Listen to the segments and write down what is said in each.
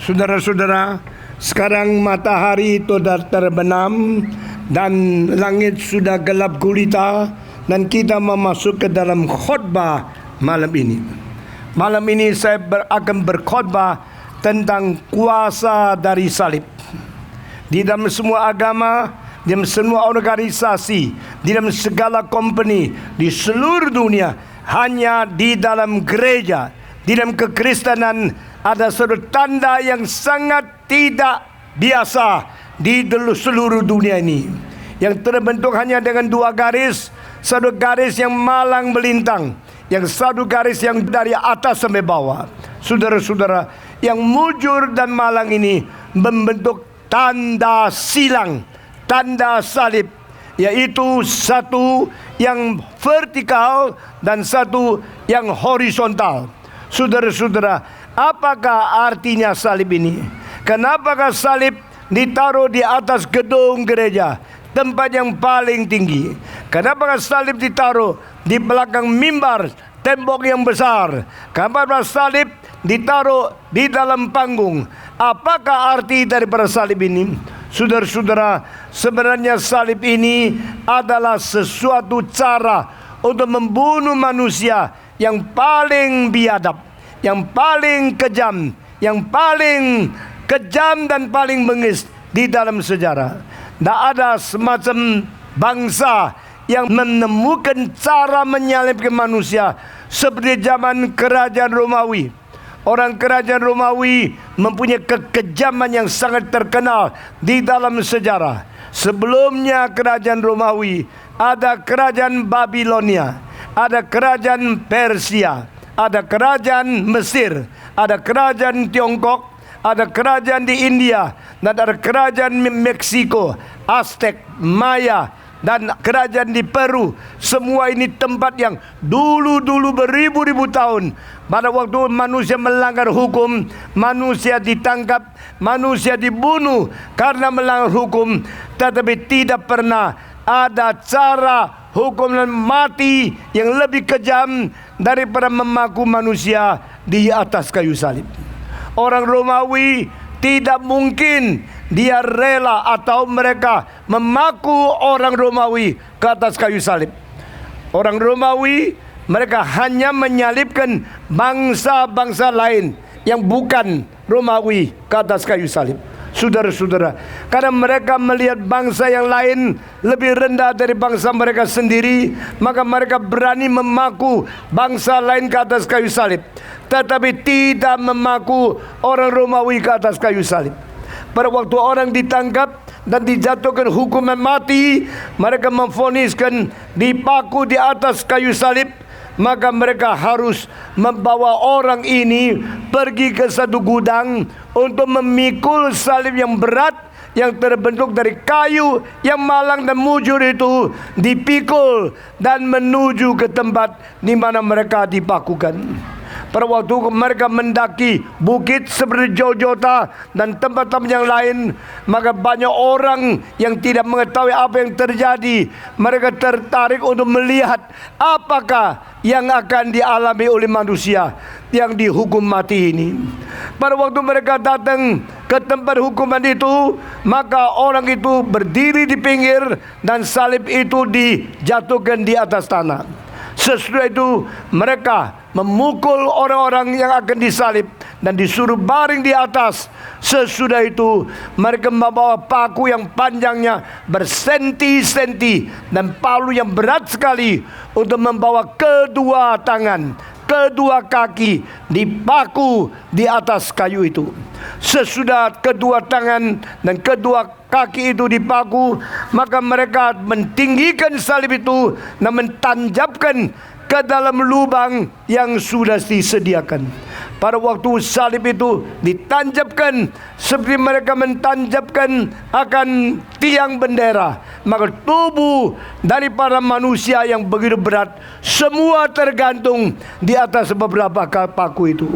Saudara-saudara, sekarang matahari sudah terbenam dan langit sudah gelap gulita, dan kita memasuki ke dalam khotbah malam ini. Malam ini saya akan berkhotbah tentang kuasa dari salib. Di dalam semua agama, di dalam semua organisasi, di dalam segala company di seluruh dunia, hanya di dalam gereja, di dalam kekristenan, ada satu tanda yang sangat tidak biasa di seluruh dunia ini, yang terbentuk hanya dengan dua garis. Satu garis yang malang melintang, yang satu garis yang dari atas sampai bawah. Saudara-saudara, yang mujur dan malang ini membentuk tanda silang, tanda salib, yaitu satu yang vertikal dan satu yang horizontal. Saudara-saudara, apakah artinya salib ini? Kenapakah salib ditaruh di atas gedung gereja, tempat yang paling tinggi? Kenapakah salib ditaruh di belakang mimbar, tembok yang besar? Kenapa salib ditaruh di dalam panggung? Apakah arti daripada salib ini? Saudara-saudara, sebenarnya salib ini adalah sesuatu cara untuk membunuh manusia yang paling biadab, yang paling kejam, yang paling kejam dan paling bengis di dalam sejarah. Tidak ada semacam bangsa yang menemukan cara menyalibkan manusia seperti zaman kerajaan Romawi. Orang kerajaan Romawi mempunyai kekejaman yang sangat terkenal di dalam sejarah. Sebelumnya kerajaan Romawi ada kerajaan Babilonia, ada kerajaan Persia, ada kerajaan Mesir, ada kerajaan Tiongkok, ada kerajaan di India, dan ada kerajaan Meksiko, Aztec, Maya, dan kerajaan di Peru. Semua ini tempat yang dulu-dulu beribu-ribu tahun, pada waktu manusia melanggar hukum, manusia ditangkap, manusia dibunuh karena melanggar hukum. Tetapi tidak pernah ada cara hukuman mati yang lebih kejam daripada memaku manusia di atas kayu salib. Orang Romawi tidak mungkin dia rela atau mereka memaku orang Romawi ke atas kayu salib. Orang Romawi, mereka hanya menyalibkan bangsa-bangsa lain yang bukan Romawi ke atas kayu salib. Saudara-saudara, karena mereka melihat bangsa yang lain lebih rendah dari bangsa mereka sendiri, maka mereka berani memaku bangsa lain ke atas kayu salib, tetapi tidak memaku orang Romawi ke atas kayu salib. Pada waktu orang ditangkap dan dijatuhkan hukuman mati, mereka memvoniskan dipaku di atas kayu salib, maka mereka harus membawa orang ini pergi ke satu gudang untuk memikul salib yang berat yang terbentuk dari kayu yang malang dan mujur itu, dipikul dan menuju ke tempat di mana mereka dipakukan. Pada waktu mereka mendaki bukit seperti Jojota dan tempat-tempat yang lain, maka banyak orang yang tidak mengetahui apa yang terjadi. Mereka tertarik untuk melihat apakah yang akan dialami oleh manusia yang dihukum mati ini. Pada waktu mereka datang ke tempat hukuman itu, maka orang itu berdiri di pinggir dan salib itu dijatuhkan di atas tanah. Sesudah itu mereka memukul orang-orang yang akan disalib dan disuruh baring di atas. Sesudah itu mereka membawa paku yang panjangnya bersenti-senti dan palu yang berat sekali untuk membawa kedua tangan, kedua kaki dipaku di atas kayu itu. Sesudah kedua tangan dan kedua kaki itu dipaku, maka mereka mentinggikan salib itu dan mentanjapkan ke dalam lubang yang sudah disediakan. Pada waktu salib itu ditanjapkan seperti mereka mentanjapkan akan tiang bendera, maka tubuh daripada manusia yang begitu berat semua tergantung di atas beberapa paku itu.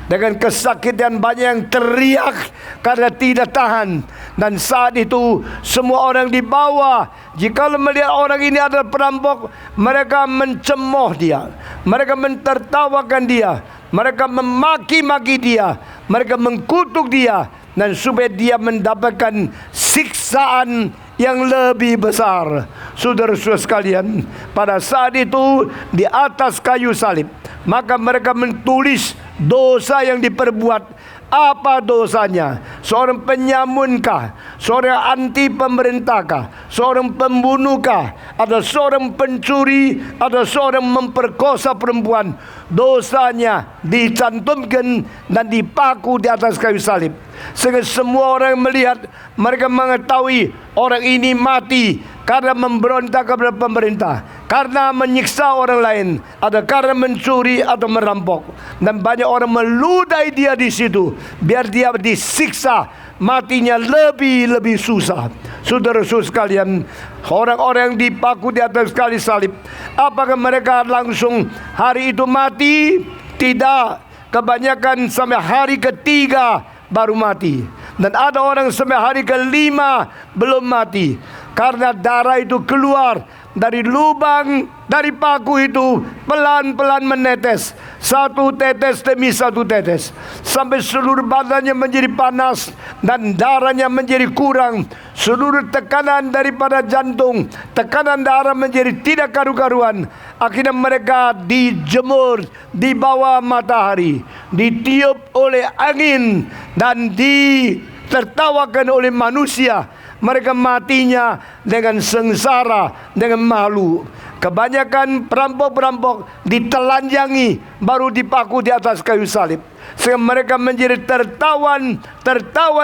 Dengan kesakitan banyak yang teriak karena tidak tahan. Dan saat itu semua orang di bawah, jika melihat orang ini adalah perampok, mereka mencemooh dia, mereka mentertawakan dia, mereka memaki-maki dia, mereka mengkutuk dia, dan supaya dia mendapatkan siksaan yang lebih besar. Saudara-saudara sekalian, pada saat itu di atas kayu salib, maka mereka menulis dosa yang diperbuat. Apa dosanya? Seorang penyamunkah? Seorang anti pemerintahkah? Seorang pembunuhkah? Ada seorang pencuri? Ada seorang memperkosa perempuan? Dosanya dicantumkan dan dipaku di atas kayu salib, sehingga semua orang melihat, mereka mengetahui orang ini mati karena memberontak kepada pemerintah, karena menyiksa orang lain, atau karena mencuri atau merampok. Dan banyak orang meludahi dia di situ biar dia disiksa matinya lebih susah. Saudara-saudara sekalian, orang-orang yang dipaku di atas kayu salib, apakah mereka langsung hari itu mati? Tidak. Kebanyakan sampai hari ketiga baru mati. Dan ada orang sampai hari kelima belum mati, karena darah itu keluar dari lubang dari paku itu pelan-pelan menetes, satu tetes demi satu tetes, sampai seluruh badannya menjadi panas dan darahnya menjadi kurang. Seluruh tekanan daripada jantung, tekanan darah menjadi tidak karu-karuan. Akhirnya mereka dijemur di bawah matahari, ditiup oleh angin dan ditertawakan oleh manusia. Mereka matinya dengan sengsara, dengan malu. Kebanyakan perampok-perampok ditelanjangi baru dipaku di atas kayu salib, sehingga mereka menjadi tertawan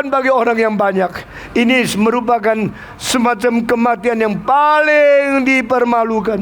bagi orang yang banyak. Ini merupakan semacam kematian yang paling dipermalukan,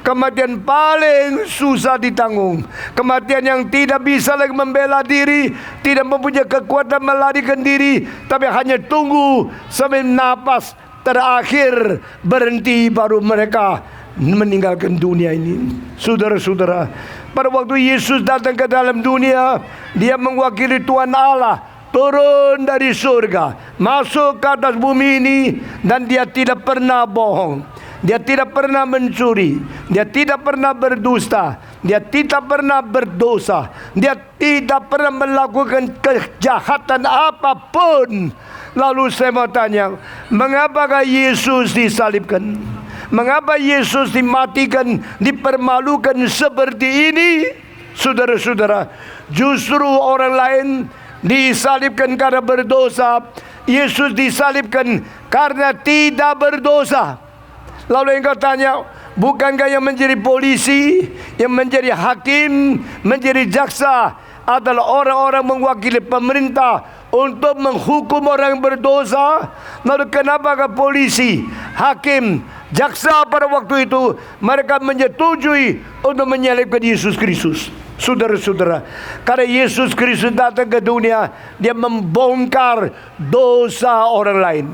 kematian paling susah ditanggung, kematian yang tidak bisa lagi membela diri, tidak mempunyai kekuatan melarikan diri, tapi hanya tunggu sampai napas terakhir berhenti baru mereka meninggalkan dunia ini. Saudara-saudara, pada waktu Yesus datang ke dalam dunia, Dia mewakili Tuhan Allah turun dari surga, masuk ke atas bumi ini, dan Dia tidak pernah bohong, Dia tidak pernah mencuri, Dia tidak pernah berdusta, Dia tidak pernah berdosa, Dia tidak pernah melakukan kejahatan apapun. Lalu saya mau tanya, mengapakah Yesus disalibkan? Mengapa Yesus dimatikan, dipermalukan seperti ini? Saudara-saudara, justru orang lain disalibkan karena berdosa, Yesus disalibkan karena tidak berdosa. Lalu engkau tanya, bukankah yang menjadi polisi, yang menjadi hakim, menjadi jaksa adalah orang-orang mewakili pemerintah untuk menghukum orang yang berdosa? Lalu kenapakah polisi, hakim, jaksa pada waktu itu mereka menyetujui untuk menyalibkan Yesus Kristus? Saudara-saudara, karena Yesus Kristus datang ke dunia, Dia membongkar dosa orang lain,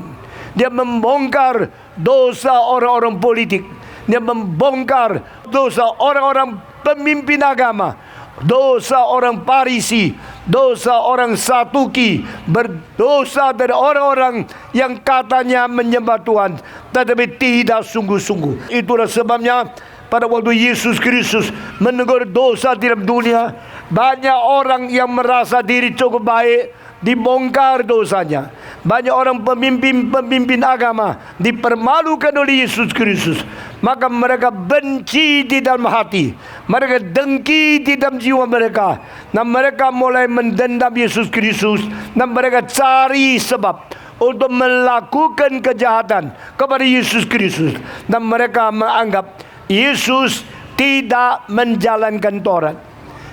Dia membongkar dosa orang-orang politik, Dia membongkar dosa orang-orang pemimpin agama, dosa orang Parisi, dosa orang Saduki, berdosa dari orang-orang yang katanya menyembah Tuhan tetapi tidak sungguh-sungguh. Itulah sebabnya pada waktu Yesus Kristus menegur dosa di dalam dunia, banyak orang yang merasa diri cukup baik dibongkar dosanya. Banyak orang pemimpin agama dipermalukan oleh Yesus Kristus. Maka mereka benci di dalam hati, mereka dengki di dalam jiwa mereka, dan mereka mulai mendendam Yesus Kristus, dan mereka cari sebab untuk melakukan kejahatan kepada Yesus Kristus. Dan mereka menganggap Yesus tidak menjalankan Taurat.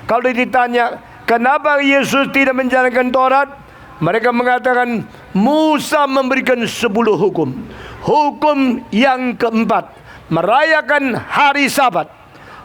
Kalau ditanya kenapa Yesus tidak menjalankan Taurat, mereka mengatakan Musa memberikan 10 hukum. Hukum yang keempat, merayakan hari Sabat.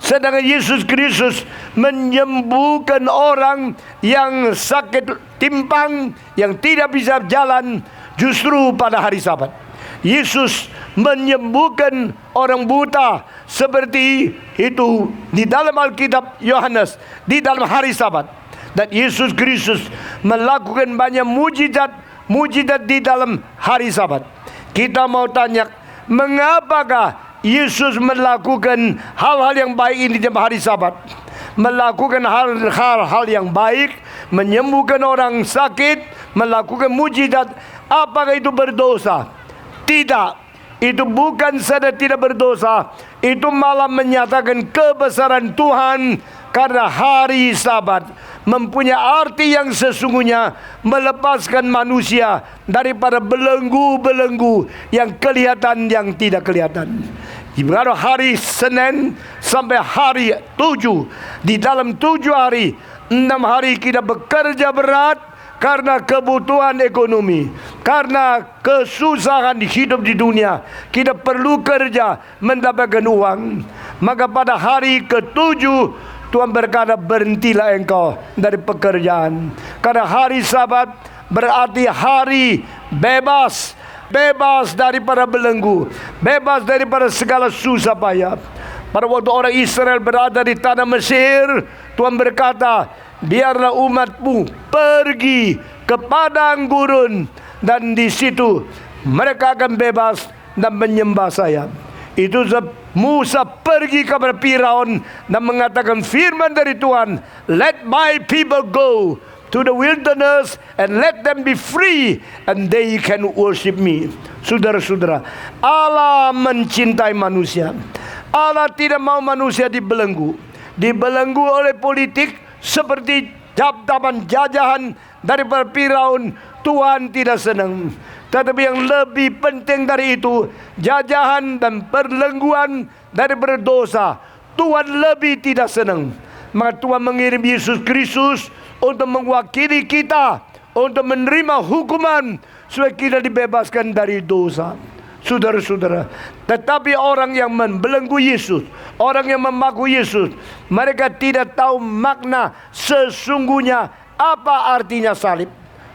Sedangkan Yesus Kristus menyembuhkan orang yang sakit timpang, yang tidak bisa jalan, justru pada hari Sabat. Yesus menyembuhkan orang buta seperti itu di dalam Alkitab Yohanes, di dalam hari Sabat. Dan Yesus Kristus melakukan banyak mujizat di dalam hari Sabat. Kita mau tanya, mengapakah Yesus melakukan hal-hal yang baik ini di hari Sabat? Melakukan hal-hal yang baik, menyembuhkan orang sakit, melakukan mujizat, apakah itu berdosa? Tidak. Itu bukan saja tidak berdosa, itu malah menyatakan kebesaran Tuhan. Karena hari Sabat mempunyai arti yang sesungguhnya, melepaskan manusia daripada belenggu-belenggu yang kelihatan, yang tidak kelihatan. Ibarat hari Senin sampai hari 7, di dalam 7 hari, 6 hari kita bekerja berat karena kebutuhan ekonomi, karena kesusahan hidup di dunia. Kita perlu kerja mendapatkan uang. Maka pada hari ke-7 Tuhan berkata, berhentilah engkau dari pekerjaan. Karena hari Sabat berarti hari bebas. Bebas daripada belenggu, bebas daripada segala susah payah. Pada waktu orang Israel berada di tanah Mesir, Tuhan berkata, biarlah umatmu pergi ke padang gurun, dan di situ mereka akan bebas dan menyembah saya. Itu Musa pergi kepada Firaun dan mengatakan firman dari Tuhan, let my people go to the wilderness and let them be free and they can worship me. Saudara-saudara, Allah mencintai manusia. Allah tidak mau manusia dibelenggu oleh politik seperti zaman jajahan daripada Firaun. Tuhan tidak senang. Tetapi yang lebih penting dari itu, jajahan dan perlengguan daripada dosa, Tuhan lebih tidak senang. Maka Tuhan mengirim Yesus Kristus untuk mewakili kita, untuk menerima hukuman supaya kita dibebaskan dari dosa. Saudara-saudara, tetapi orang yang membelenggu Yesus, orang yang memaku Yesus, mereka tidak tahu makna sesungguhnya apa artinya salib.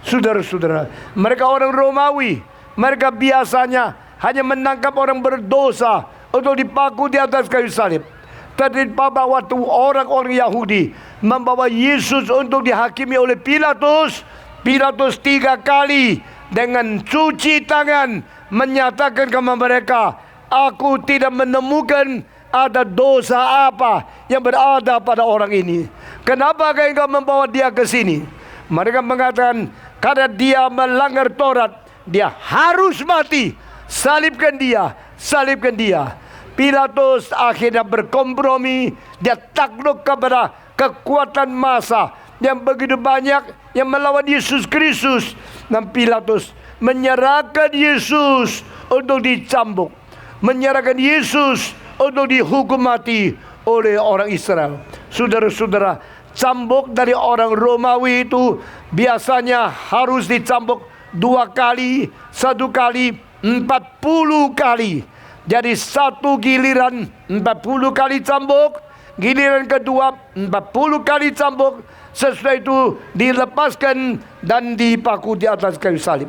Saudara-saudara, mereka orang Romawi, mereka biasanya hanya menangkap orang berdosa untuk dipaku di atas kayu salib. Tetapi pada waktu orang-orang Yahudi membawa Yesus untuk dihakimi oleh Pilatus, Pilatus 3 kali dengan cuci tangan menyatakan kepada mereka, aku tidak menemukan ada dosa apa yang berada pada orang ini. Kenapa engkau membawa dia ke sini? Mereka mengatakan, karena dia melanggar Taurat, dia harus mati. Salibkan dia, salibkan dia. Pilatus akhirnya berkompromi. Dia takluk kepada kekuatan massa yang begitu banyak yang melawan Yesus Kristus. Dan Pilatus menyerahkan Yesus untuk dicambuk, menyerahkan Yesus untuk dihukum mati oleh orang Israel. Saudara-saudara, cambuk dari orang Romawi itu biasanya harus dicambuk 2 kali, 1 kali 40 kali. Jadi satu giliran 40 kali cambuk, giliran kedua 40 kali cambuk. Sesudah itu dilepaskan dan dipaku di atas kayu salib.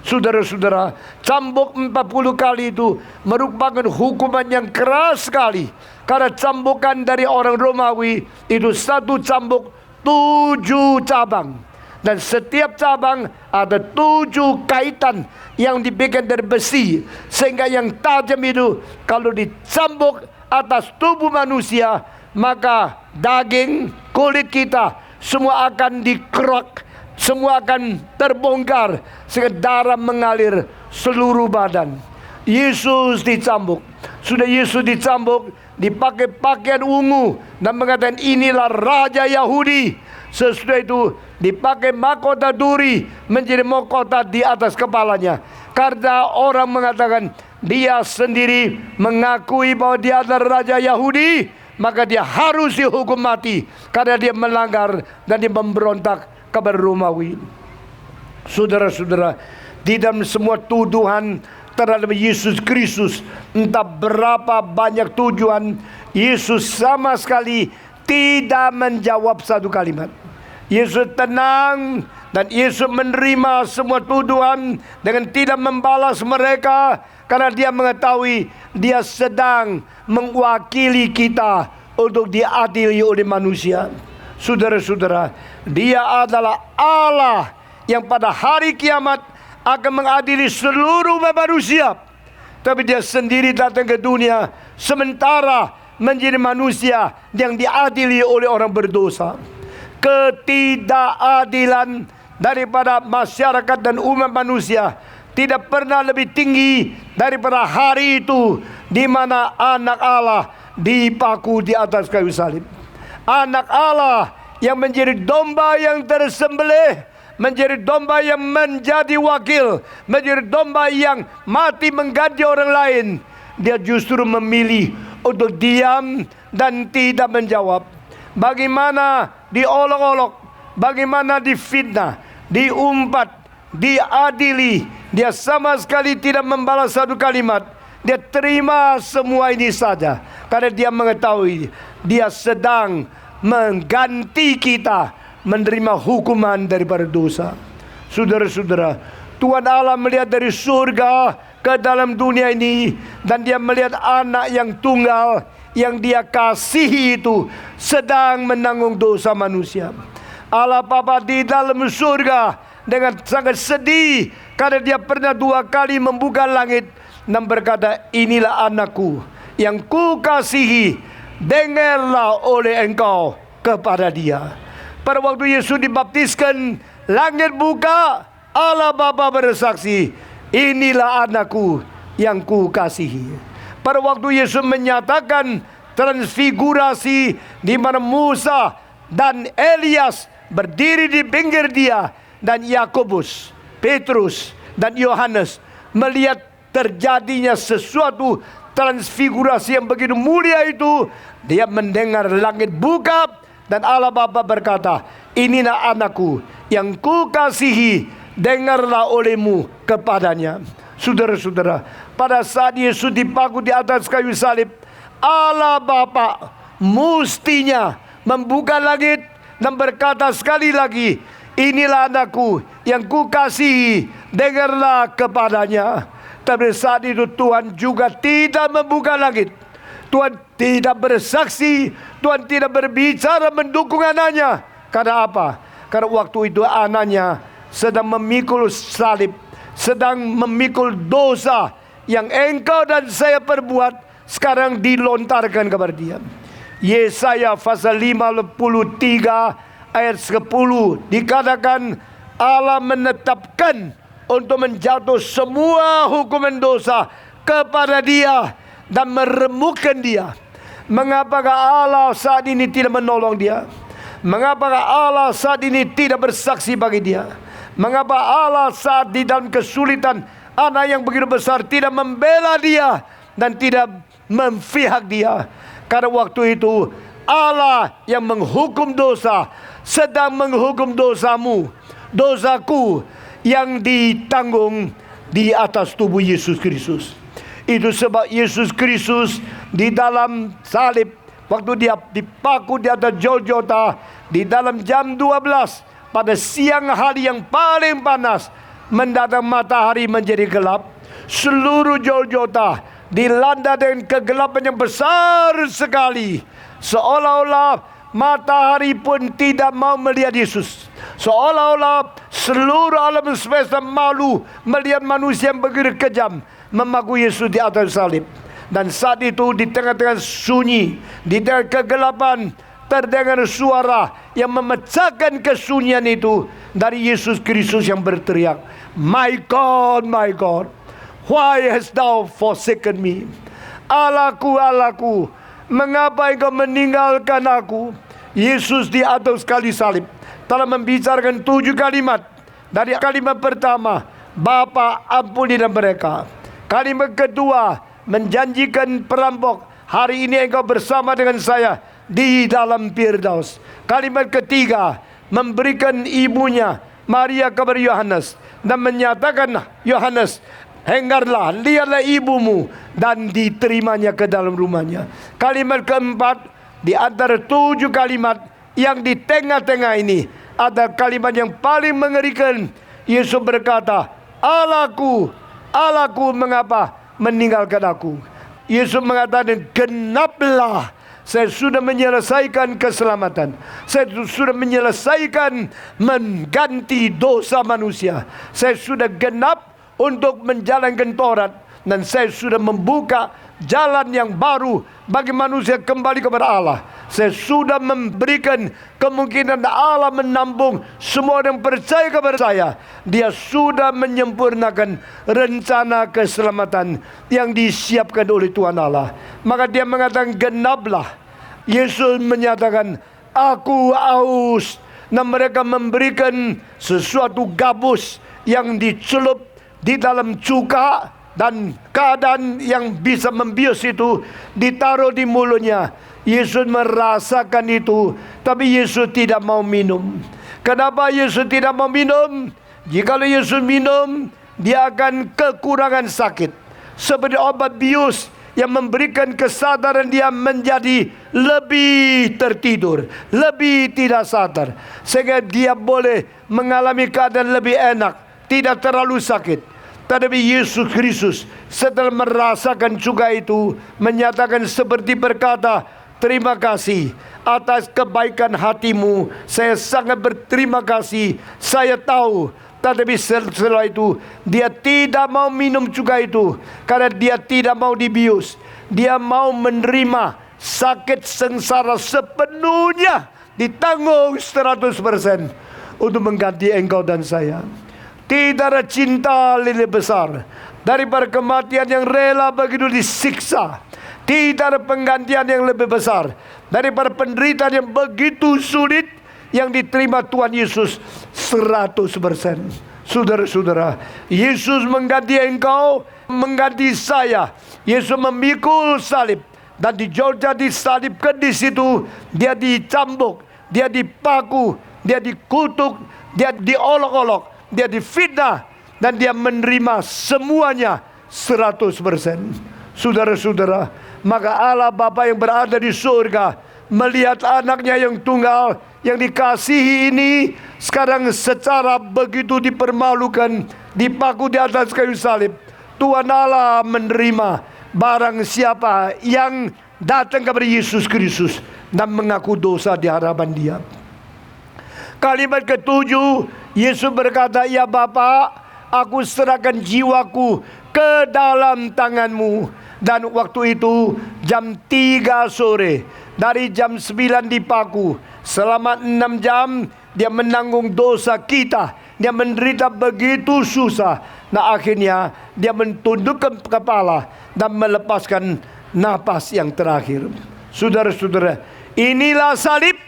Saudara-saudara, cambuk 40 kali itu merupakan hukuman yang keras sekali. Karena cambukan dari orang Romawi itu satu cambuk 7 cabang. Dan setiap cabang ada 7 kaitan yang dibikin dari besi. Sehingga yang tajam itu kalau dicambuk atas tubuh manusia, maka daging, kulit kita semua akan dikerok, semua akan terbongkar sehingga darah mengalir seluruh badan. Yesus dicambuk. Sudah Yesus dicambuk, dipakai pakaian ungu dan mengatakan inilah Raja Yahudi. Sesudah itu dipakai mahkota duri menjadi mahkota di atas kepalanya. Karena orang mengatakan dia sendiri mengakui bahwa dia adalah Raja Yahudi, maka dia harus dihukum mati karena dia melanggar dan dia memberontak kepada Romawi. Saudara-saudara, di dalam semua tuduhan terhadap Yesus Kristus, entah berapa banyak tujuan, Yesus sama sekali tidak menjawab satu kalimat. Yesus tenang dan Yesus menerima semua tuduhan dengan tidak membalas mereka, karena dia mengetahui dia sedang mewakili kita untuk diadili oleh manusia. Saudara-saudara, dia adalah Allah yang pada hari kiamat akan mengadili seluruh manusia. Tapi dia sendiri datang ke dunia sementara menjadi manusia yang diadili oleh orang berdosa. Ketidakadilan daripada masyarakat dan umat manusia tidak pernah lebih tinggi daripada hari itu di mana anak Allah dipaku di atas kayu salib. Anak Allah yang menjadi domba yang tersembelih, menjadi domba yang menjadi wakil, menjadi domba yang mati mengganti orang lain. Dia justru memilih untuk diam dan tidak menjawab. Bagaimana diolok-olok, bagaimana difitnah, diumpat, diadili, dia sama sekali tidak membalas satu kalimat. Dia terima semua ini saja karena dia mengetahui dia sedang mengganti kita menerima hukuman daripada dosa. Saudara-saudara, Tuhan Allah melihat dari surga ke dalam dunia ini, dan dia melihat anak yang tunggal yang dia kasihi itu sedang menanggung dosa manusia. Allah Bapa di dalam surga dengan sangat sedih karena dia pernah 2 kali membuka langit dan berkata, inilah anakku yang ku kasihi, dengarlah oleh engkau kepada dia. Pada waktu Yesus dibaptiskan, langit buka, Allah Bapa bersaksi, inilah anakku yang ku kasihi. Pada waktu Yesus menyatakan transfigurasi di mana Musa dan Elias berdiri di pinggir dia, dan Yakobus, Petrus dan Yohanes melihat terjadinya sesuatu transfigurasi yang begitu mulia itu, dia mendengar langit buka dan Allah Bapa berkata, inilah anakku yang kukasihi, dengarlah olehmu kepadanya. Saudara-saudara, pada saat Yesus dipaku di atas kayu salib, Allah Bapa mestinya membuka langit dan berkata sekali lagi, inilah anakku yang kukasihi, dengarlah kepadanya. Tapi saat itu Tuhan juga tidak membuka langit. Tuhan tidak bersaksi, Tuhan tidak berbicara mendukung anaknya. Karena apa? Karena waktu itu anaknya sedang memikul salib, sedang memikul dosa yang engkau dan saya perbuat, sekarang dilontarkan kepada dia. Yesaya pasal 53 ayat 10 dikatakan Allah menetapkan untuk menjatuh semua hukuman dosa kepada dia dan meremukkan dia. Mengapakah Allah saat ini tidak menolong dia? Mengapakah Allah saat ini tidak bersaksi bagi dia? Mengapa Allah saat di dalam kesulitan anak yang begitu besar tidak membela dia dan tidak memihak dia? Karena waktu itu Allah yang menghukum dosa sedang menghukum dosamu, dosaku yang ditanggung di atas tubuh Yesus Kristus. Itu sebab Yesus Kristus di dalam salib, waktu dia dipaku di atas Golgota, di dalam jam 12 pada siang hari yang paling panas, mendadak matahari menjadi gelap. Seluruh Golgota dilanda dengan kegelapan yang besar sekali, seolah-olah matahari pun tidak mau melihat Yesus. Seolah-olah seluruh alam semesta malu melihat manusia yang begitu kejam memaku Yesus di atas salib. Dan saat itu di tengah-tengah sunyi, di tengah kegelapan, terdengar suara yang memecahkan kesunyian itu dari Yesus Kristus yang berteriak, my God, why hast thou forsaken me? Allahku, Allahku, mengapa engkau meninggalkan aku? Yesus di atas kayu salib telah membicarakan 7 kalimat. Dari kalimat pertama, Bapa ampunilah mereka. Kalimat kedua, menjanjikan perampok, hari ini engkau bersama dengan saya di dalam Firdaus. Kalimat ketiga, memberikan ibunya Maria kepada Yohanes dan menyatakan, Yohanes, henggarlah, lihatlah ibumu, dan diterimanya ke dalam rumahnya. Kalimat keempat, di antara 7 kalimat yang di tengah-tengah ini, ada kalimat yang paling mengerikan. Yesus berkata, Allahku, Allahku, mengapa meninggalkan aku? Yesus mengatakan, genaplah, saya sudah menyelesaikan keselamatan. Saya sudah menyelesaikan mengganti dosa manusia. Saya sudah genap untuk menjalankan Taurat. Dan saya sudah membuka jalan yang baru bagi manusia kembali kepada Allah. Saya sudah memberikan kemungkinan Allah menampung semua yang percaya kepada saya. Dia sudah menyempurnakan rencana keselamatan yang disiapkan oleh Tuhan Allah. Maka dia mengatakan, genaplah. Yesus menyatakan, aku haus. Dan mereka memberikan sesuatu gabus yang dicelup di dalam cuka, dan keadaan yang bisa membius itu ditaruh di mulutnya. Yesus merasakan itu, tapi Yesus tidak mau minum. Kenapa Yesus tidak mau minum? Jikalau Yesus minum, dia akan kekurangan sakit. Seperti obat bius yang memberikan kesadaran dia menjadi lebih tertidur, lebih tidak sadar, sehingga dia boleh mengalami keadaan lebih enak, tidak terlalu sakit. Tetapi Yesus Kristus setelah merasakan cuka itu, menyatakan seperti berkata, terima kasih atas kebaikan hatimu. Saya sangat berterima kasih. Saya tahu. Tetapi setelah itu, dia tidak mau minum cuka itu. Karena dia tidak mau dibius. Dia mau menerima sakit sengsara sepenuhnya, ditanggung 100% untuk mengganti engkau dan saya. Tidak ada cinta lebih besar daripada kematian yang rela begitu disiksa. Tidak ada penggantian yang lebih besar daripada penderitaan yang begitu sulit yang diterima Tuhan Yesus 100%. Saudara-saudara, Yesus mengganti engkau, mengganti saya. Yesus memikul salib dan di Georgia disalibkan di situ. Dia dicambuk, dia dipaku, dia dikutuk, dia diolok-olok, dia difitnah, dan dia menerima semuanya 100%. Saudara-saudara, maka Allah Bapa yang berada di surga melihat anaknya yang tunggal, yang dikasihi ini sekarang secara begitu dipermalukan, dipaku di atas kayu salib. Tuhan Allah menerima barang siapa yang datang kepada Yesus Kristus dan mengaku dosa di hadapan Dia. Kalimat ketujuh, Yesus berkata, "Ya Bapa, aku serahkan jiwaku ke dalam tangan-Mu." Dan waktu itu jam 3 sore. Dari jam 9 dipaku. Selama 6 jam dia menanggung dosa kita. Dia menderita begitu susah. Nah akhirnya dia mentundukkan kepala dan melepaskan napas yang terakhir. Saudara-saudara, inilah salib.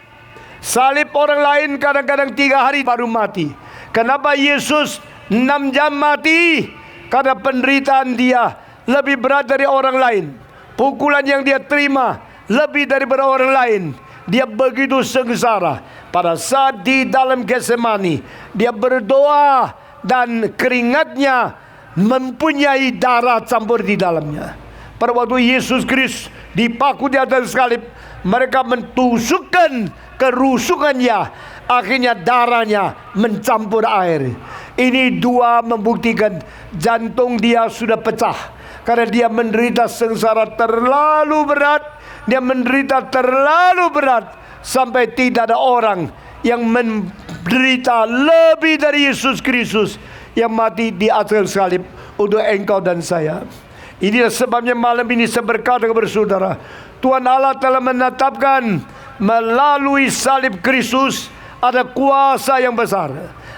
Salib orang lain kadang-kadang 3 hari baru mati. Kenapa Yesus 6 jam mati? Karena penderitaan dia lebih berat dari orang lain. Pukulan yang dia terima lebih daripada orang lain. Dia begitu sengsara. Pada saat di dalam Getsemani, dia berdoa dan keringatnya mempunyai darah campur di dalamnya. Pada waktu Yesus Kristus dipaku di atas salib, mereka mentusukkan kerusukannya. Akhirnya darahnya mencampur air. Ini dua membuktikan jantung dia sudah pecah. Karena dia menderita sengsara terlalu berat. Dia menderita terlalu berat sampai tidak ada orang yang menderita lebih dari Yesus Kristus yang mati di atas salib untuk engkau dan saya. Inilah sebabnya malam ini saya berkata kepada saudara, Tuhan Allah telah menetapkan melalui salib Kristus ada kuasa yang besar,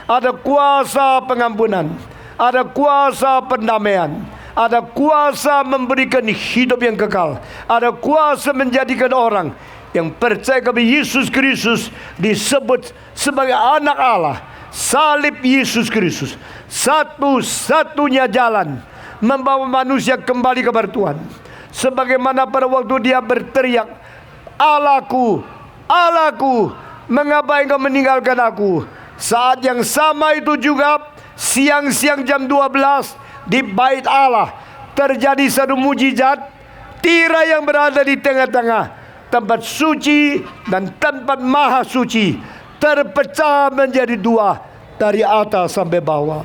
ada kuasa pengampunan, ada kuasa pendamaian, ada kuasa memberikan hidup yang kekal, ada kuasa menjadikan orang yang percaya kepada Yesus Kristus disebut sebagai anak Allah. Salib Yesus Kristus satu-satunya jalan membawa manusia kembali kepada Tuhan. Sebagaimana pada waktu dia berteriak, Allahku, Allahku, mengapa engkau meninggalkan aku? Saat yang sama itu juga siang-siang jam 12 di bait Allah terjadi satu mujizat. Tirai yang berada di tengah-tengah tempat suci dan tempat maha suci terpecah menjadi dua dari atas sampai bawah.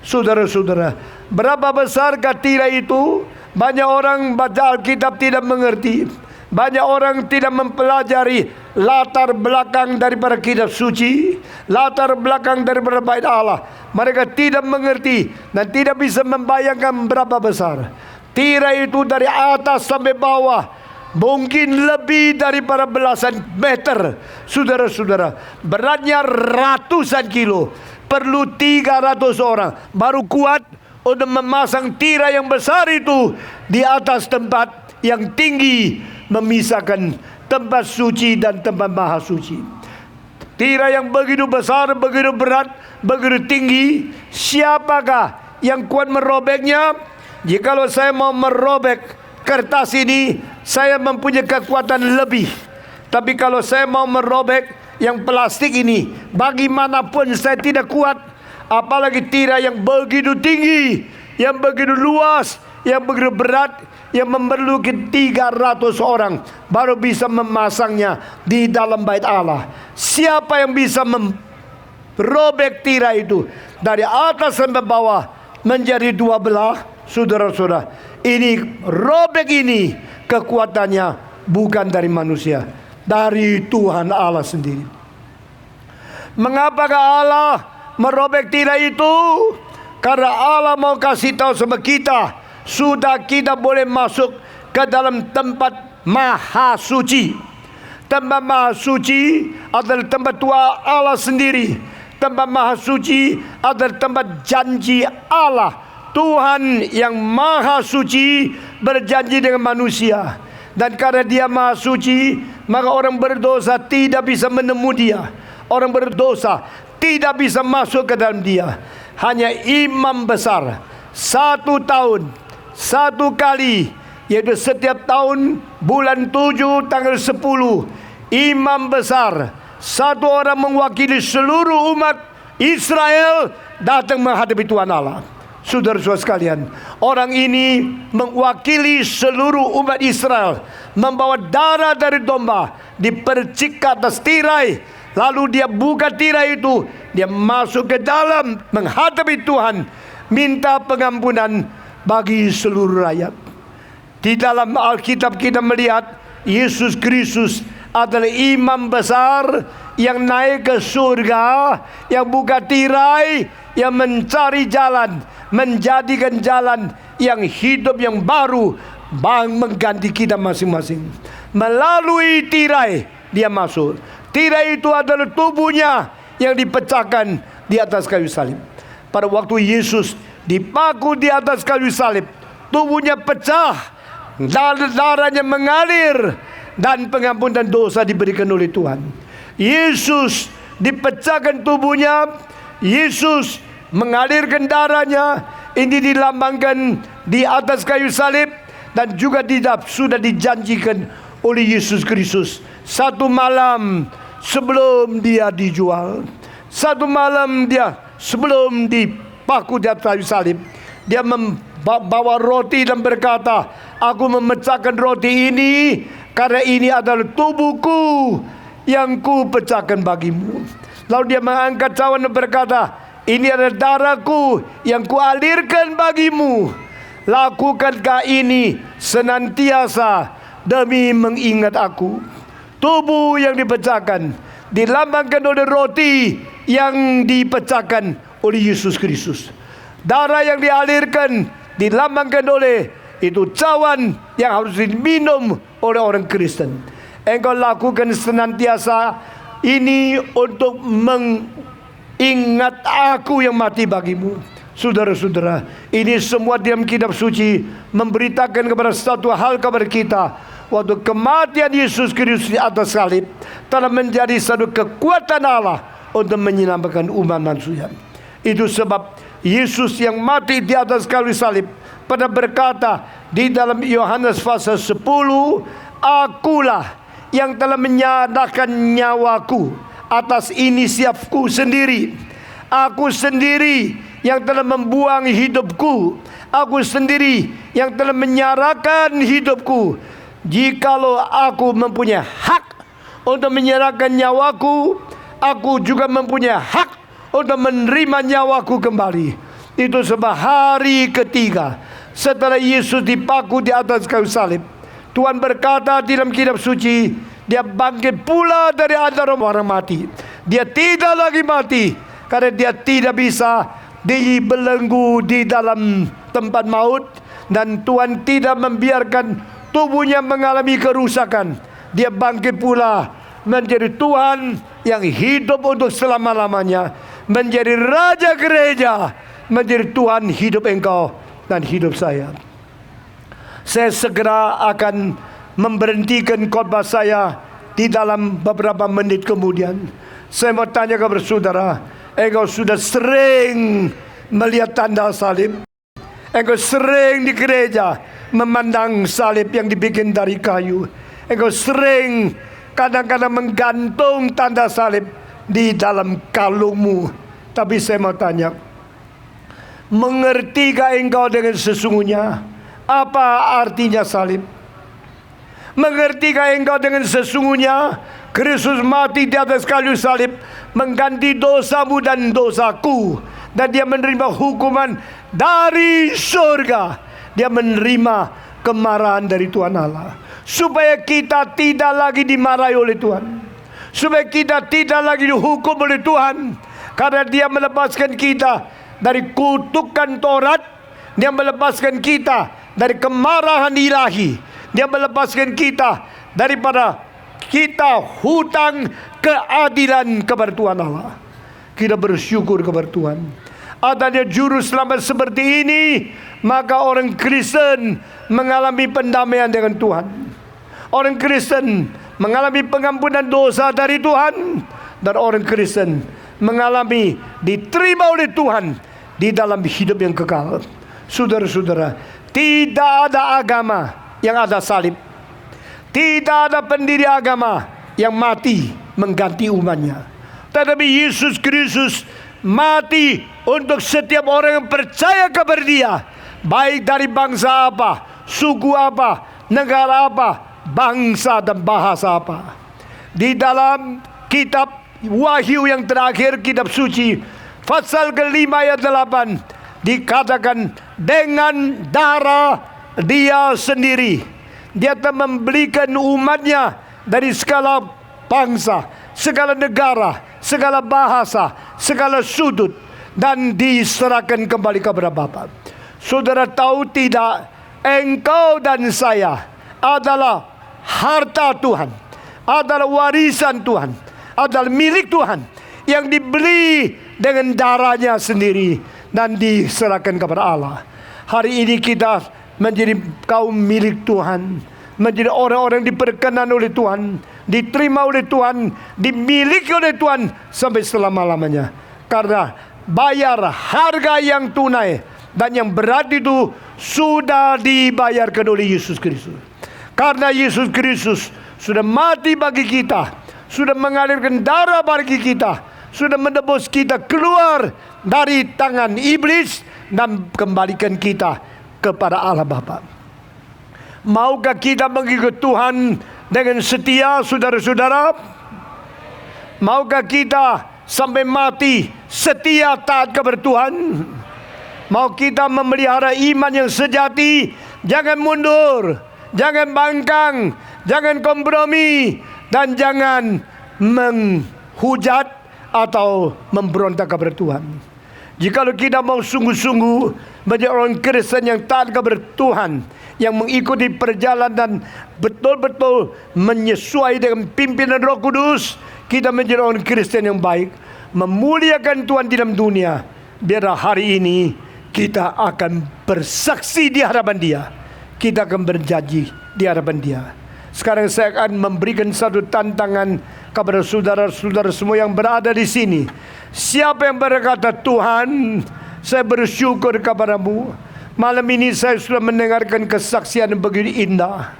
Saudara-saudara, berapa besarkah tirai itu? Banyak orang baca Alkitab tidak mengerti. Banyak orang tidak mempelajari latar belakang daripada kitab suci, latar belakang daripada bait Allah. Mereka tidak mengerti dan tidak bisa membayangkan berapa besar tirai itu dari atas sampai bawah. Mungkin lebih daripada belasan meter. Saudara-saudara, beratnya ratusan kilo. Perlu 300 orang baru kuat untuk memasang tirai yang besar itu di atas tempat yang tinggi, memisahkan tempat suci dan tempat maha suci. Tirai yang begitu besar, begitu berat, begitu tinggi. Siapakah yang kuat merobeknya? Jikalau saya mau merobek kertas ini, saya mempunyai kekuatan lebih. Tapi kalau saya mau merobek yang plastik ini, bagaimanapun saya tidak kuat. Apalagi tirai yang begitu tinggi, yang begitu luas, yang begitu berat, yang memerlukan 300 orang baru bisa memasangnya di dalam bait Allah. Siapa yang bisa merobek tirai itu dari atas sampai bawah menjadi dua belah? Saudara-saudara, ini robek ini kekuatannya bukan dari manusia, dari Tuhan Allah sendiri. Mengapakah Allah merobek tirai itu? Karena Allah mau kasih tahu sama kita, sudah kita boleh masuk ke dalam tempat maha suci. Tempat maha suci adalah tempat Tuhan Allah sendiri. Tempat maha suci adalah tempat janji Allah. Tuhan yang maha suci berjanji dengan manusia. Dan karena dia maha suci, maka orang berdosa tidak bisa menemu dia. Orang berdosa tidak bisa masuk ke dalam dia. hanya imam besar 1 tahun 1 kali, yaitu setiap tahun bulan 7 tanggal 10, imam besar, 1 orang mewakili seluruh umat Israel datang menghadapi Tuhan Allah. Saudara-saudara sekalian, orang ini mewakili seluruh umat Israel, membawa darah dari domba, dipercik ke atas tirai, lalu dia buka tirai itu, dia masuk ke dalam menghadapi Tuhan, minta pengampunan bagi seluruh rakyat. Di dalam Alkitab kita melihat Yesus Kristus adalah imam besar yang naik ke surga, yang buka tirai, yang mencari jalan, menjadikan jalan yang hidup yang baru, mengganti kita masing-masing. Melalui tirai dia masuk. Tirai itu adalah tubuhnya yang dipecahkan di atas kayu salib. Pada waktu Yesus dipaku di atas kayu salib, tubuhnya pecah, darahnya mengalir, dan pengampunan dosa diberikan oleh Tuhan. Yesus dipecahkan tubuhnya, Yesus mengalirkan darahnya. Ini dilambangkan di atas kayu salib, dan juga sudah dijanjikan oleh Yesus Kristus. 1 malam sebelum dia dijual, 1 malam dia sebelum dipaku di atas kayu salib, dia membawa roti dan berkata, aku memecahkan roti ini karena ini adalah tubuhku yang ku pecahkan bagimu. Lalu dia mengangkat cawan dan berkata, ini adalah darahku yang kualirkan bagimu. Lakukankah ini senantiasa demi mengingat aku. Tubuh yang dipecahkan dilambangkan oleh roti yang dipecahkan oleh Yesus Kristus. Darah yang dialirkan dilambangkan oleh itu cawan yang harus diminum oleh orang Kristen. Engkau lakukan senantiasa ini untuk ingat aku yang mati bagimu. Saudara-saudara, ini semua dalam kitab suci memberitakan kepada satu hal kepada kita, waktu kematian Yesus Kristus di atas salib telah menjadi satu kekuatan Allah untuk menyelamatkan umat manusia. Itu sebab Yesus yang mati di atas kayu salib pada berkata di dalam Yohanes pasal 10, akulah yang telah menyatakan nyawaku atas inisiatifku sendiri. Aku sendiri yang telah membuang hidupku. Aku sendiri yang telah menyerahkan hidupku. Jikalau aku mempunyai hak untuk menyerahkan nyawaku, aku juga mempunyai hak untuk menerima nyawaku kembali. Itu sebab hari ketiga setelah Yesus dipaku di atas kayu salib, Tuhan berkata di dalam kitab suci, dia bangkit pula dari antara orang mati. Dia tidak lagi mati karena dia tidak bisa dibelenggu di dalam tempat maut, dan Tuhan tidak membiarkan tubuhnya mengalami kerusakan. Dia bangkit pula menjadi Tuhan yang hidup untuk selama-lamanya, menjadi Raja Gereja, menjadi Tuhan hidup engkau dan hidup saya. Saya segera akan memberhentikan khotbah saya di dalam beberapa menit kemudian. Saya mau tanya kepada saudara, engkau sudah sering melihat tanda salib? Engkau sering di gereja memandang salib yang dibikin dari kayu? Engkau sering kadang-kadang menggantung tanda salib di dalam kalungmu? Tapi saya mau tanya, mengertikah engkau dengan sesungguhnya apa artinya salib? Mengertikah engkau dengan sesungguhnya Kristus mati di atas kayu salib mengganti dosamu dan dosaku, dan dia menerima hukuman dari surga. Dia menerima kemarahan dari Tuhan Allah supaya kita tidak lagi dimarahi oleh Tuhan, supaya kita tidak lagi dihukum oleh Tuhan, karena dia melepaskan kita dari kutukan Taurat. Dia melepaskan kita dari kemarahan ilahi. Dia melepaskan kita daripada kita hutang keadilan kepada Tuhan Allah. Kita bersyukur kepada Tuhan. Adanya juru selamat seperti ini, maka orang Kristen mengalami pendamaian dengan Tuhan. Orang Kristen mengalami pengampunan dosa dari Tuhan, dan orang Kristen mengalami diterima oleh Tuhan di dalam hidup yang kekal. Saudara-saudara, tidak ada agama yang ada salib. Tidak ada pendiri agama yang mati mengganti umatnya. Tetapi Yesus Kristus mati untuk setiap orang yang percaya kepada Dia, baik dari bangsa apa, suku apa, negara apa, bangsa dan bahasa apa. Di dalam kitab Wahyu yang terakhir, kitab suci, pasal ke-5 ayat 8, dikatakan dengan darah Dia sendiri, Dia telah membelikan umatnya dari segala bangsa, segala negara, segala bahasa, segala sudut, dan diserahkan kembali kepada Bapa. Saudara tahu tidak, engkau dan saya adalah harta Tuhan, adalah warisan Tuhan, adalah milik Tuhan yang dibeli dengan darahnya sendiri dan diserahkan kepada Allah. Hari ini kita menjadi kaum milik Tuhan, menjadi orang-orang diperkenan oleh Tuhan, diterima oleh Tuhan, dimiliki oleh Tuhan sampai selama-lamanya. Karena bayar harga yang tunai dan yang berat itu sudah dibayarkan oleh Yesus Kristus. Karena Yesus Kristus sudah mati bagi kita, sudah mengalirkan darah bagi kita, sudah menebus kita keluar dari tangan iblis dan kembalikan kita kepada Allah Bapa. Maukah kita mengikut Tuhan dengan setia, saudara-saudara? Maukah kita sampai mati setia taat kepada Tuhan? Mau kita memelihara iman yang sejati, jangan mundur, jangan bangkang, jangan kompromi, dan jangan menghujat atau memberontak kepada Tuhan. Jikalau kita mau sungguh-sungguh menjadi orang Kristen yang taat kepada Tuhan, yang mengikuti perjalanan betul-betul menyesuai dengan pimpinan Roh Kudus, kita menjadi orang Kristen yang baik, memuliakan Tuhan di dalam dunia. Biarlah hari ini kita akan bersaksi di hadapan Dia, kita akan berjanji di hadapan Dia. Sekarang saya akan memberikan satu tantangan kepada saudara-saudara semua yang berada di sini. Siapa yang berkata, Tuhan, saya bersyukur kepadamu, malam ini saya sudah mendengarkan kesaksian yang begitu indah,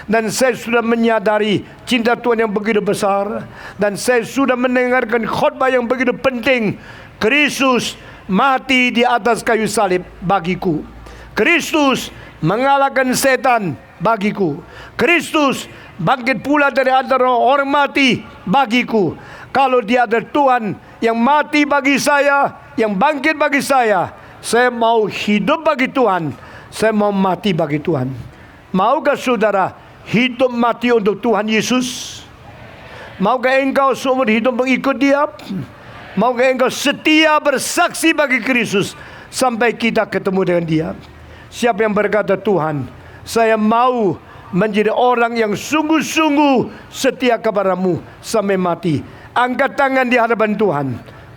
dan saya sudah menyadari cinta Tuhan yang begitu besar, dan saya sudah mendengarkan khotbah yang begitu penting. Kristus mati di atas kayu salib bagiku. Kristus mengalahkan setan bagiku. Kristus bangkit pula dari antara orang mati bagiku. Kalau Dia ada Tuhan yang mati bagi saya, yang bangkit bagi saya mau hidup bagi Tuhan, saya mau mati bagi Tuhan. Maukah saudara hidup mati untuk Tuhan Yesus? Maukah engkau seumur hidup mengikut Dia? Maukah engkau setia bersaksi bagi Kristus sampai kita ketemu dengan Dia? Siapa yang berkata, Tuhan, saya mau menjadi orang yang sungguh-sungguh setia kepadamu sampai mati, angkat tangan di hadapan Tuhan.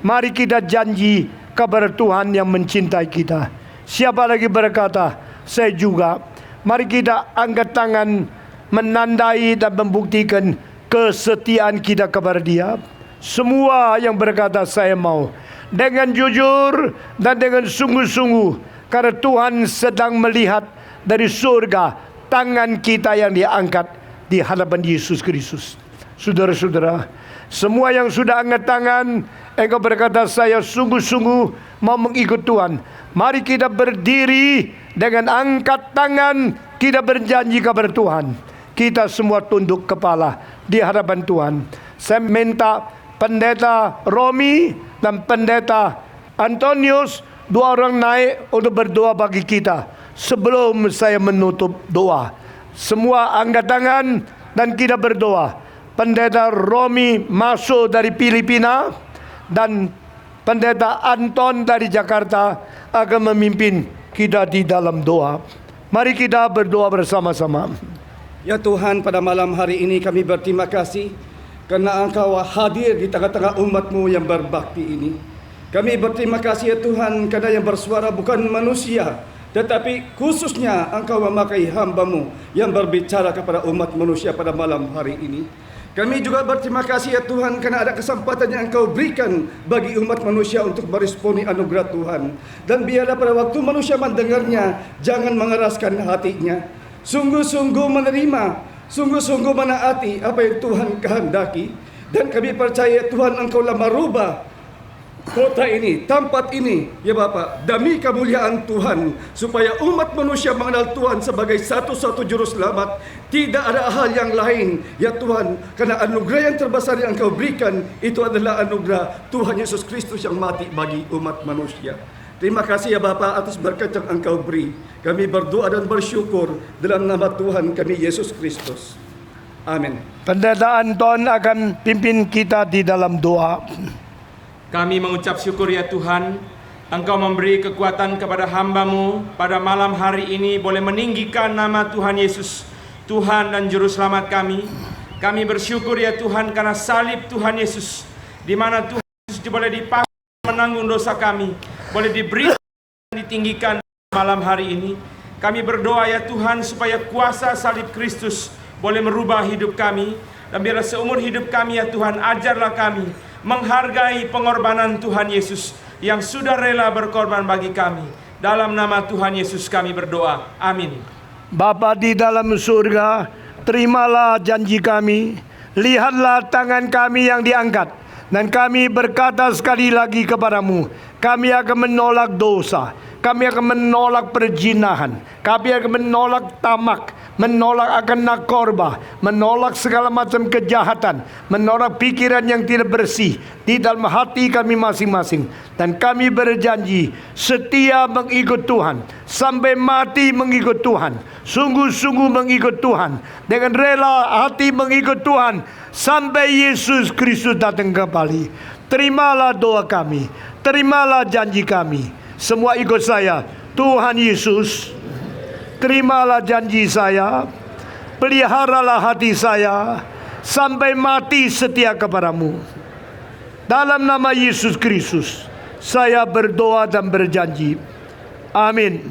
Mari kita janji kepada Tuhan yang mencintai kita. Siapa lagi berkata, saya juga? Mari kita angkat tangan, menandai dan membuktikan kesetiaan kita kepada Dia. Semua yang berkata saya mau, dengan jujur dan dengan sungguh-sungguh, karena Tuhan sedang melihat dari surga tangan kita yang diangkat di hadapan Yesus Kristus. Saudara-saudara, semua yang sudah angkat tangan, engkau berkata saya sungguh-sungguh mau mengikut Tuhan. Mari kita berdiri dengan angkat tangan, kita berjanji kepada Tuhan. Kita semua tunduk kepala di hadapan Tuhan. Saya minta Pendeta Romi dan Pendeta Antonius, dua orang naik untuk berdoa bagi kita sebelum saya menutup doa. Semua angkat tangan dan kita berdoa. Pendeta Romi masuk dari Filipina dan Pendeta Anton dari Jakarta akan memimpin kita di dalam doa. Mari kita berdoa bersama-sama. Ya Tuhan, pada malam hari ini kami berterima kasih karena Engkau hadir di tengah-tengah umat-Mu yang berbakti ini. Kami berterima kasih ya Tuhan, karena yang bersuara bukan manusia, tetapi khususnya Engkau memakai hamba-Mu yang berbicara kepada umat manusia pada malam hari ini. Kami juga berterima kasih ya Tuhan karena ada kesempatan yang Engkau berikan bagi umat manusia untuk meresponi anugerah Tuhan. Dan biarlah pada waktu manusia mendengarnya, jangan mengeraskan hatinya. Sungguh-sungguh menerima, sungguh-sungguh menaati apa yang Tuhan kehendaki. Dan kami percaya Tuhan Engkaulah merubah kota ini, tempat ini, ya Bapa, demi kemuliaan Tuhan, supaya umat manusia mengenal Tuhan sebagai satu-satu juru selamat. Tidak ada hal yang lain, ya Tuhan, karena anugerah yang terbesar yang Engkau berikan itu adalah anugerah Tuhan Yesus Kristus yang mati bagi umat manusia. Terima kasih ya Bapa atas berkat yang Engkau beri. Kami berdoa dan bersyukur dalam nama Tuhan kami Yesus Kristus. Amin. Pendeta Anton akan pimpin kita di dalam doa. Kami mengucap syukur ya Tuhan, Engkau memberi kekuatan kepada hamba-Mu pada malam hari ini boleh meninggikan nama Tuhan Yesus, Tuhan dan Juru Selamat kami. Kami bersyukur ya Tuhan karena salib Tuhan Yesus, di mana Tuhan Yesus boleh dipakai menanggung dosa kami, boleh diberi dan ditinggikan malam hari ini. Kami berdoa ya Tuhan supaya kuasa salib Kristus boleh merubah hidup kami. Dan biarlah seumur hidup kami ya Tuhan, ajarlah kami menghargai pengorbanan Tuhan Yesus yang sudah rela berkorban bagi kami. Dalam nama Tuhan Yesus kami berdoa. Amin. Bapa di dalam surga, terimalah janji kami. Lihatlah tangan kami yang diangkat. Dan kami berkata sekali lagi kepadamu, kami akan menolak dosa. Kami akan menolak perzinahan. Kami akan menolak tamak. Menolak akan narkoba, menolak segala macam kejahatan, menolak pikiran yang tidak bersih di dalam hati kami masing-masing. Dan kami berjanji setia mengikut Tuhan, sampai mati mengikut Tuhan, sungguh-sungguh mengikut Tuhan, dengan rela hati mengikut Tuhan, sampai Yesus Kristus datang kembali. Terimalah doa kami, terimalah janji kami. Semua ikut saya. Tuhan Yesus, terimalah janji saya, peliharalah hati saya, sampai mati setia kepadamu. Dalam nama Yesus Kristus, saya berdoa dan berjanji. Amin.